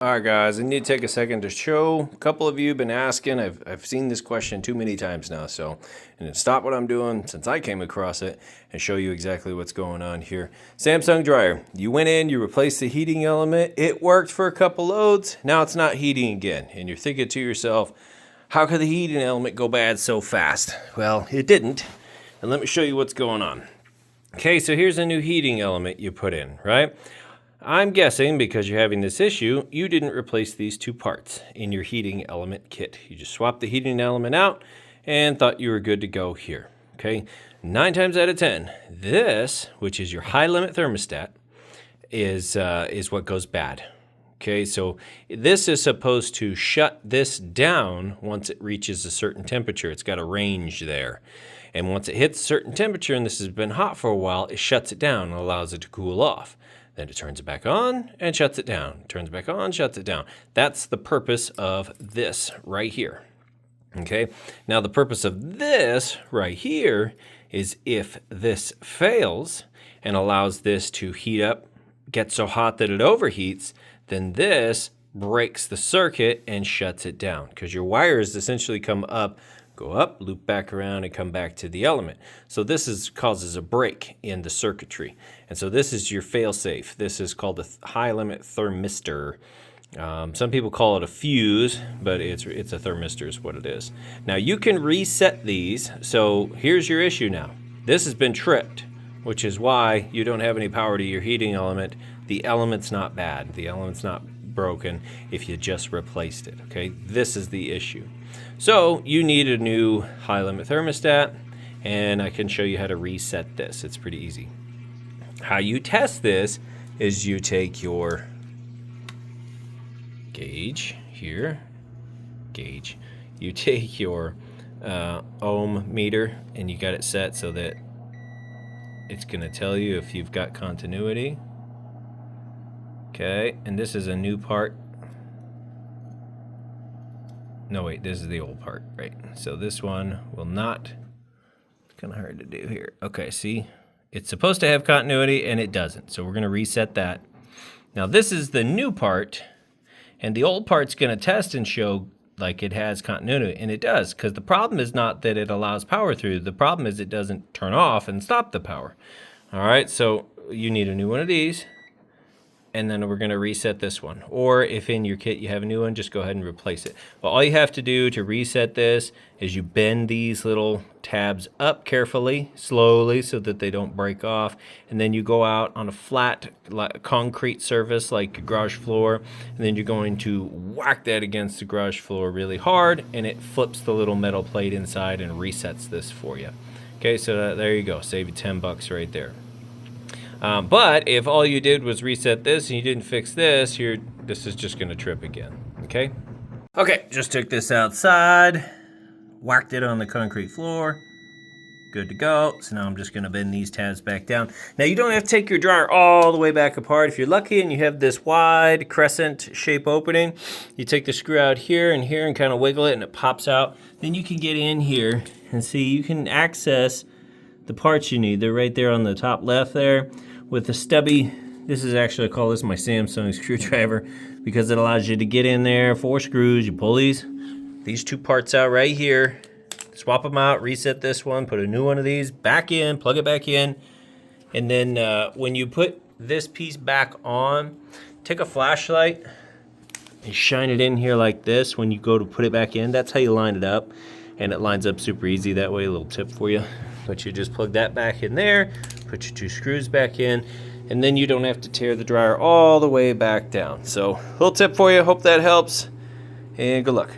All right, guys, I need to take a second to show. A couple of you have been asking. I've seen this question too many times now, so I'm going to stop what I'm doing since I came across it and show you exactly what's going on here. Samsung dryer. You went in, you replaced the heating element. It worked for a couple loads. Now it's not heating again. And you're thinking to yourself, how could the heating element go bad so fast? Well, it didn't. And let me show you what's going on. Okay, so here's a new heating element you put in, right? I'm guessing because you're having this issue, you didn't replace these two parts in your heating element kit. You just swapped the heating element out and thought you were good to go here. Okay, 9 times out of 10, this, which is your high limit thermostat, is what goes bad. Okay, so this is supposed to shut this down once it reaches a certain temperature. It's got a range there. And once it hits a certain temperature, and this has been hot for a while, it shuts it down and allows it to cool off. Then it turns it back on and shuts it down. Turns it back on, shuts it down. That's the purpose of this right here. Okay, now the purpose of this right here is if this fails and allows this to heat up, get so hot that it overheats, then this breaks the circuit and shuts it down because your wires essentially come up, go up, loop back around, and come back to the element. So this causes a break in the circuitry. And so this is your fail-safe. This is called a high-limit thermistor. Some people call it a fuse, but it's a thermistor is what it is. Now, you can reset these. So here's your issue now. This has been tripped, which is why you don't have any power to your heating element. The element's not bad. The element's not broken if you just replaced it, okay? This is the issue. So you need a new high limit thermostat, and I can show you how to reset this. It's pretty easy. How you test this is you take your gauge here, you take your ohm meter and you got it set so that it's going to tell you if you've got continuity. Okay, and this is a new part. No, wait, this is the old part, right? So this one will not, it's kind of hard to do here. Okay, see, it's supposed to have continuity and it doesn't. So we're gonna reset that. Now this is the new part, and the old part's gonna test and show like it has continuity, and it does, because the problem is not that it allows power through, the problem is it doesn't turn off and stop the power. All right, so you need a new one of these. And then we're going to reset this one. Or if in your kit you have a new one, just go ahead and replace it. But all you have to do to reset this is you bend these little tabs up carefully, slowly, so that they don't break off. And then you go out on a flat concrete surface like your garage floor. And then you're going to whack that against the garage floor really hard. And it flips the little metal plate inside and resets this for you. Okay, so there you go. Save you $10 right there. But if all you did was reset this and you didn't fix this, this is just going to trip again, okay? Okay, just took this outside, whacked it on the concrete floor, good to go. So now I'm just going to bend these tabs back down. Now you don't have to take your dryer all the way back apart. If you're lucky and you have this wide crescent shape opening, you take the screw out here and kind of wiggle it and it pops out. Then you can get in here and see you can access the parts you need. They're right there on the top left there with the stubby. This is actually, I call this my Samsung screwdriver because it allows you to get in there, 4 screws. You pull these two parts out right here, swap them out, reset this one, put a new one of these back in, plug it back in. And then when you put this piece back on, take a flashlight and shine it in here like this. When you go to put it back in, that's how you line it up. And it lines up super easy that way, a little tip for you. But you just plug that back in there, put your 2 screws back in, and then you don't have to tear the dryer all the way back down. So, little tip for you, hope that helps, and good luck.